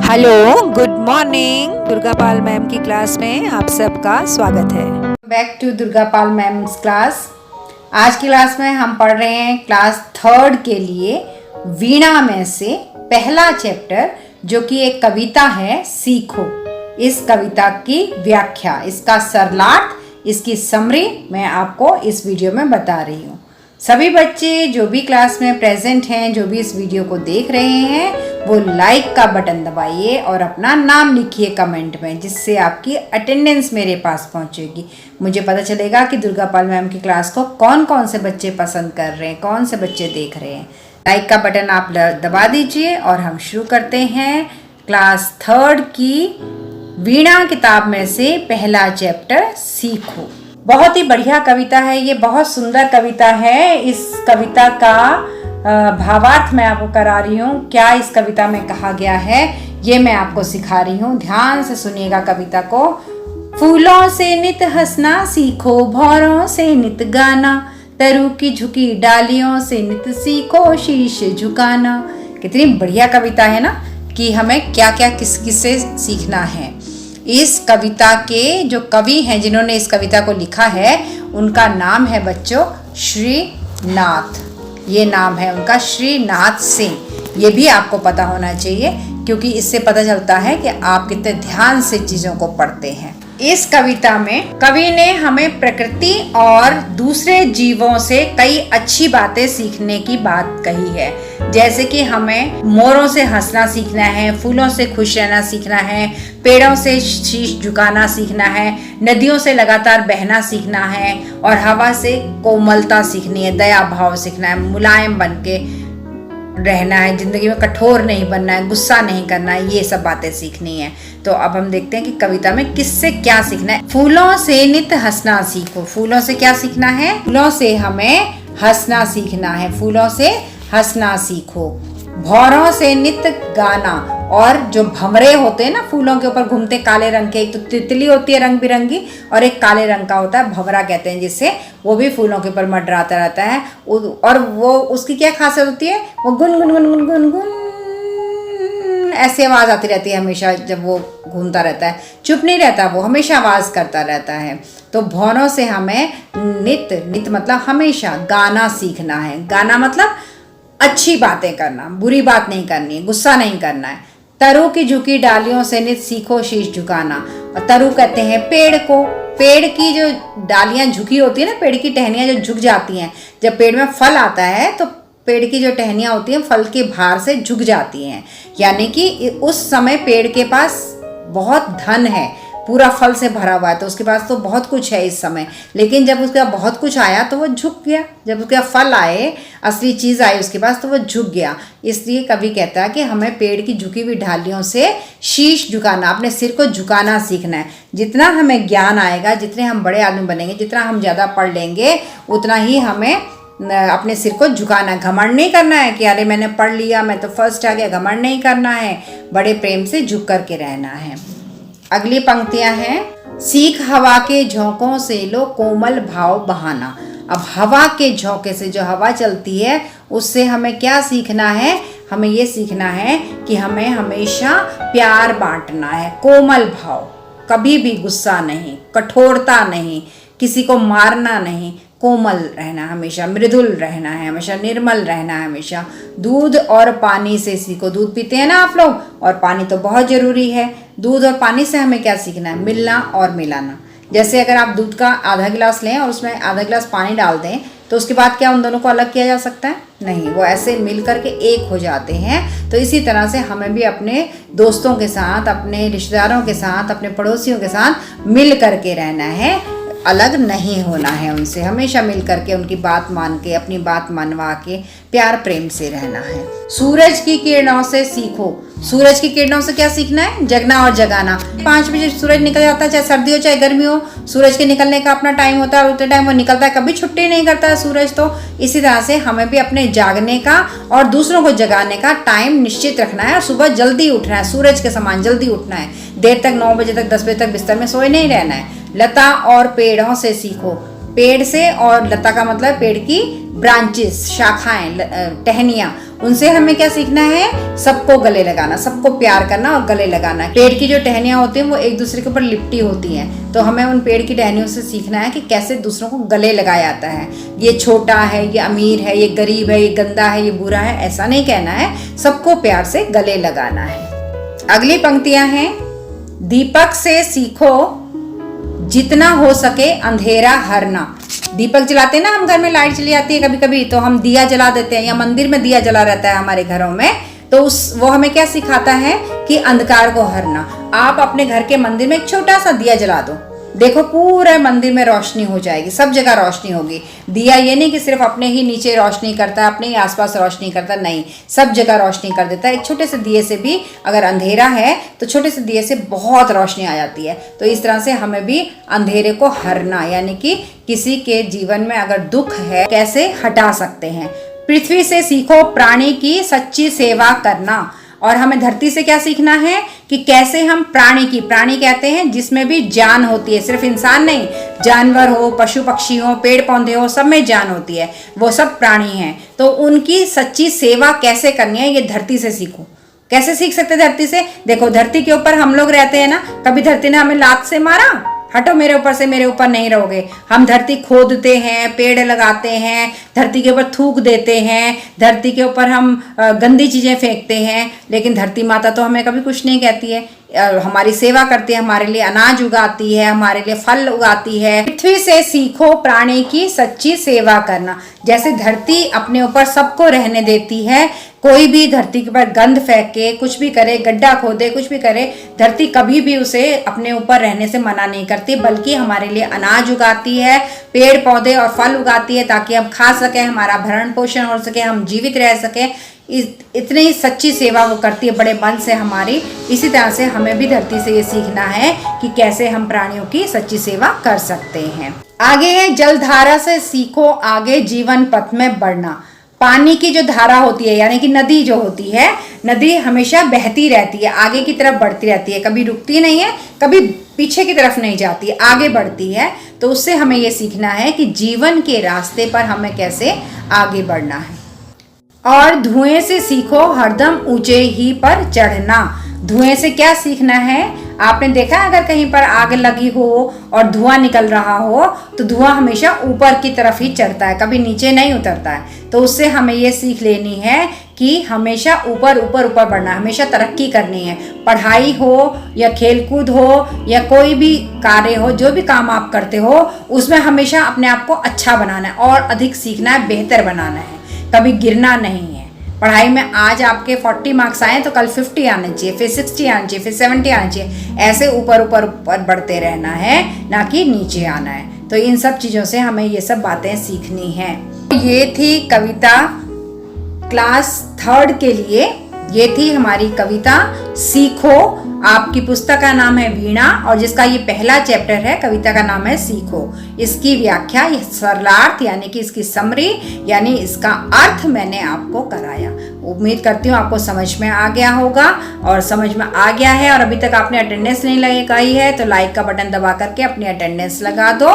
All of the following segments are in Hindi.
Hello, good morning. Durga Pal ma'am की क्लास में आप सबका स्वागत है। Back to Durga Pal ma'am's class. आज की क्लास में हम पढ़ रहे हैं क्लास थर्ड के लिए वीणा में से पहला चैप्टर, जो कि एक कविता है सीखो। इस कविता की व्याख्या, इसका सरलाट, इसकी समरी मैं आपको इस वीडियो में बता रही हूँ। सभी बच्चे जो भी क्लास में प्रेजेंट हैं, जो भी इस वीडियो को देख रहे हैं, वो लाइक का बटन दबाइए और अपना नाम लिखिए कमेंट में, जिससे आपकी अटेंडेंस मेरे पास पहुंचेगी। मुझे पता चलेगा कि दुर्गा पाल मैम की क्लास को कौन कौन से बच्चे पसंद कर रहे हैं, कौन से बच्चे देख रहे हैं। लाइक का बटन आप दबा दीजिए और हम शुरू करते हैं क्लास थर्ड की वीणा किताब में से पहला चैप्टर सीखो। बहुत ही बढ़िया कविता है ये, बहुत सुंदर कविता है। इस कविता का भावार्थ मैं आपको करा रही हूँ। क्या इस कविता में कहा गया है ये मैं आपको सिखा रही हूँ। ध्यान से सुनिएगा कविता को। फूलों से नित हंसना सीखो, भौरों से नित गाना, तरु की झुकी डालियों से नित सीखो शीश झुकाना। कितनी बढ़िया कविता है ना, कि हमें क्या क्या किस से सीखना है। इस कविता के जो कवि हैं, जिन्होंने इस कविता को लिखा है, उनका नाम है बच्चों श्रीनाथ। ये नाम है उनका, श्रीनाथ सिंह। ये भी आपको पता होना चाहिए, क्योंकि इससे पता चलता है कि आप कितने ध्यान से चीज़ों को पढ़ते हैं। इस कविता में कवि ने हमें प्रकृति और दूसरे जीवों से कई अच्छी बातें सीखने की बात कही है। जैसे कि हमें मोरों से हंसना सीखना है, फूलों से खुश रहना सीखना है, पेड़ों से शीश झुकाना सीखना है, नदियों से लगातार बहना सीखना है, और हवा से कोमलता सीखनी है, दया भाव सीखना है, मुलायम बन के रहना है, जिंदगी में कठोर नहीं बनना है, गुस्सा नहीं करना है, ये सब बातें सीखनी है। तो अब हम देखते हैं कि कविता में किससे क्या सीखना है। फूलों से नित हंसना सीखो। फूलों से क्या सीखना है? फूलों से हमें हंसना सीखना है। फूलों से हंसना सीखो। भौरों से नित गाना, और जो भंवरे होते हैं ना फूलों के ऊपर घूमते काले रंग के, एक तो तितली होती है रंग बिरंगी, और एक काले रंग का होता है, भंवरा कहते हैं जिससे, वो भी फूलों के ऊपर मंडराता रहता है। और वो उसकी क्या खासियत होती है? वो गुन गुन गुन गुन गुन गुन ऐसी आवाज़ आती रहती है हमेशा जब वो घूमता रहता है। चुप नहीं रहता, वो हमेशा आवाज़ करता रहता है। तो भौरों से हमें नित मतलब हमेशा गाना सीखना है। गाना मतलब अच्छी बातें करना, बुरी बात नहीं करनी, गुस्सा नहीं करना है। तरु की झुकी डालियों से नित सीखो शीश झुकाना। और तरु कहते हैं पेड़ को। पेड़ की जो डालियां झुकी होती है ना, पेड़ की टहनियां जो झुक जाती हैं, जब पेड़ में फल आता है तो पेड़ की जो टहनियां होती हैं फल के भार से झुक जाती हैं। यानी कि उस समय पेड़ के पास बहुत धन है, पूरा फल से भरा हुआ है, तो उसके पास तो बहुत कुछ है इस समय। लेकिन जब उसके पास बहुत कुछ आया तो वो झुक गया। जब उसके पास फल आए, असली चीज़ आई उसके पास, तो वो झुक गया। इसलिए कवि कहता है कि हमें पेड़ की झुकी हुई डालियों से शीश झुकाना, अपने सिर को झुकाना सीखना है। जितना हमें ज्ञान आएगा, जितने हम बड़े आदमी बनेंगे, जितना हम ज़्यादा पढ़ लेंगे, उतना ही हमें अपने सिर को झुकाना है। घमंड नहीं करना है कि अरे मैंने पढ़ लिया, मैं तो फर्स्ट आ गया। घमंड नहीं करना है, बड़े प्रेम से झुक करके रहना है। अगली पंक्तियां हैं। सीख हवा के झोंकों से लो कोमल भाव बहाना। अब हवा के झोंके से, जो हवा चलती है, उससे हमें क्या सीखना है? हमें ये सीखना है कि हमें हमेशा प्यार बांटना है, कोमल भाव, कभी भी गुस्सा नहीं, कठोरता नहीं, किसी को मारना नहीं, कोमल रहना, हमेशा मृदुल रहना है, हमेशा निर्मल रहना है, हमेशा। दूध और पानी से सीखो। दूध पीते हैं ना आप लोग, और पानी तो बहुत ज़रूरी है। दूध और पानी से हमें क्या सीखना है? मिलना और मिलाना। जैसे अगर आप दूध का आधा गिलास लें और उसमें आधा गिलास पानी डाल दें, तो उसके बाद क्या उन दोनों को अलग किया जा सकता है? नहीं, वो ऐसे मिल करके एक हो जाते हैं। तो इसी तरह से हमें भी अपने दोस्तों के साथ, अपने रिश्तेदारों के साथ, अपने पड़ोसियों के साथ मिल करके रहना है, अलग नहीं होना है उनसे। हमेशा मिल करके उनकी बात मान के, अपनी बात मनवा के प्यार प्रेम से रहना है। सूरज की किरणों से सीखो। सूरज की किरणों से क्या सीखना है? जगना और जगाना। 5 बजे सूरज निकल जाता है, चाहे सर्दी हो चाहे गर्मी हो, सूरज के निकलने का अपना टाइम होता है, और उतने टाइम वो निकलता है, कभी छुट्टी नहीं करता है सूरज। तो इसी तरह से हमें भी अपने जागने का और दूसरों को जगाने का टाइम निश्चित रखना है, और सुबह जल्दी उठना है, सूरज के समान जल्दी उठना है। देर तक 9 बजे तक 10 बजे तक बिस्तर में सोए नहीं रहना है। लता और पेड़ों से सीखो। पेड़ से, और लता का मतलब पेड़ की ब्रांचेस, शाखाएं, टहनियाँ, उनसे हमें क्या सीखना है, सबको गले लगाना, सबको प्यार करना और गले लगाना। पेड़ की जो टहनियाँ होती हैं वो एक दूसरे के ऊपर लिपटी होती हैं, तो हमें उन पेड़ की टहनियों से सीखना है कि कैसे दूसरों को गले लगाया जाता है। ये छोटा है, ये अमीर है, ये गरीब है, ये गंदा है, ये बुरा है, ऐसा नहीं कहना है, सबको प्यार से गले लगाना है। अगली पंक्तियां हैं, दीपक से सीखो जितना हो सके अंधेरा हरना। दीपक जलाते हैं ना हम, घर में लाइट चली जाती है कभी कभी, तो हम दिया जला देते हैं, या मंदिर में दिया जला रहता है हमारे घरों में, तो वो हमें क्या सिखाता है कि अंधकार को हरना। आप अपने घर के मंदिर में एक छोटा सा दिया जला दो, देखो पूरे मंदिर में रोशनी हो जाएगी, सब जगह रोशनी होगी। दिया ये नहीं कि सिर्फ अपने ही नीचे रोशनी करता है, अपने ही आसपास रोशनी करता, नहीं, सब जगह रोशनी कर देता है। एक छोटे से दिए से भी अगर अंधेरा है तो छोटे से दिए से बहुत रोशनी आ जाती है। तो इस तरह से हमें भी अंधेरे को हरना, यानी कि किसी के जीवन में अगर दुख है कैसे हटा सकते हैं। पृथ्वी से सीखो प्राणी की सच्ची सेवा करना। और हमें धरती से क्या सीखना है कि कैसे हम प्राणी कहते हैं जिसमें भी जान होती है, सिर्फ इंसान नहीं, जानवर हो, पशु पक्षी हो, पेड़ पौधे हो, सब में जान होती है, वो सब प्राणी हैं। तो उनकी सच्ची सेवा कैसे करनी है, ये धरती से सीखो। कैसे सीख सकते हैं धरती से? देखो, धरती के ऊपर हम लोग रहते हैं ना, कभी धरती ने हमें लात से मारा, हटो मेरे ऊपर से, मेरे ऊपर नहीं रहोगे। हम धरती खोदते हैं, पेड़ लगाते हैं, धरती के ऊपर थूक देते हैं, धरती के ऊपर हम गंदी चीजें फेंकते हैं, लेकिन धरती माता तो हमें कभी कुछ नहीं कहती है, हमारी सेवा करती है, हमारे लिए अनाज उगाती है, हमारे लिए फल उगाती है। पृथ्वी से सीखो प्राणी की सच्ची सेवा करना। जैसे धरती अपने ऊपर सबको रहने देती है, कोई भी धरती के ऊपर गंद फेंके, कुछ भी करे, गड्ढा खोदे, कुछ भी करे, धरती कभी भी उसे अपने ऊपर रहने से मना नहीं करती, बल्कि हमारे लिए अनाज उगाती है, पेड़ पौधे और फल उगाती है, ताकि हम खा सकें, हमारा भरण पोषण हो सके, हम जीवित रह सकें। इतनी ही सच्ची सेवा वो करती है बड़े मन से हमारी। इसी तरह से हमें भी धरती से ये सीखना है कि कैसे हम प्राणियों की सच्ची सेवा कर सकते हैं। आगे है, जलधारा से सीखो आगे जीवन पथ में बढ़ना। पानी की जो धारा होती है, यानी कि नदी जो होती है, नदी हमेशा बहती रहती है, आगे की तरफ बढ़ती रहती है, कभी रुकती नहीं है, कभी पीछे की तरफ नहीं जाती, आगे बढ़ती है। तो उससे हमें ये सीखना है कि जीवन के रास्ते पर हमें कैसे आगे बढ़ना है। और धुएं से सीखो हरदम ऊंचे ही पर चढ़ना। धुएं से क्या सीखना है? आपने देखा अगर कहीं पर आग लगी हो और धुआं निकल रहा हो तो धुआं हमेशा ऊपर की तरफ ही चढ़ता है, कभी नीचे नहीं उतरता है। तो उससे हमें ये सीख लेनी है कि हमेशा ऊपर ऊपर ऊपर बढ़ना, हमेशा तरक्की करनी है। पढ़ाई हो या खेलकूद हो या कोई भी कार्य हो, जो भी काम आप करते हो, उसमें हमेशा अपने आप को अच्छा बनाना है और अधिक सीखना है, बेहतर बनाना है, कभी गिरना नहीं है। पढ़ाई में आज आपके 40 मार्क्स आए तो कल 50 आने चाहिए, फिर 60 आने चाहिए, फिर 70 आने चाहिए। ऐसे ऊपर ऊपर ऊपर बढ़ते रहना है, ना कि नीचे आना है। तो इन सब चीज़ों से हमें ये सब बातें सीखनी हैं। ये थी कविता क्लास 3rd के लिए, ये थी हमारी कविता सीखो। आपकी पुस्तक का नाम है वीणा और जिसका ये पहला चैप्टर है, कविता का नाम है सीखो। इसकी व्याख्या, सरलार्थ यानी कि इसकी समरी यानी इसका अर्थ मैंने आपको कराया। उम्मीद करती हूँ आपको समझ में आ गया होगा, और समझ में आ गया है और अभी तक आपने अटेंडेंस नहीं लगाई है तो लाइक का बटन दबा करके अपनी अटेंडेंस लगा दो,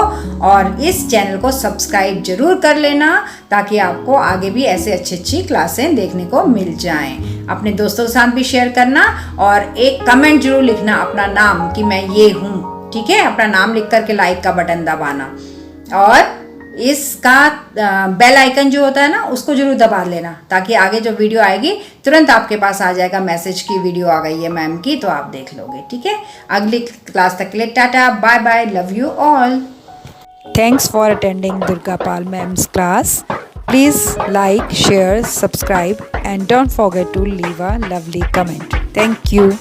और इस चैनल को सब्सक्राइब जरूर कर लेना ताकि आपको आगे भी ऐसे अच्छी क्लासें देखने को मिल जाएं। अपने दोस्तों के साथ भी शेयर करना और एक कमेंट जरूर लिखना अपना नाम कि मैं ये हूँ, ठीक है? अपना नाम लिख करके लाइक का बटन दबाना, और इसका बेल आइकन जो होता है ना उसको जरूर दबा लेना ताकि आगे जो वीडियो आएगी तुरंत आपके पास आ जाएगा मैसेज की वीडियो आ गई है मैम की, तो आप देख लोगे, ठीक है? अगली क्लास तक के लिए tata, bye bye, love you all. Thanks for attending Durga Pal Ma'am's class. Please like, share, subscribe and don't forget to leave a lovely comment. Thank you.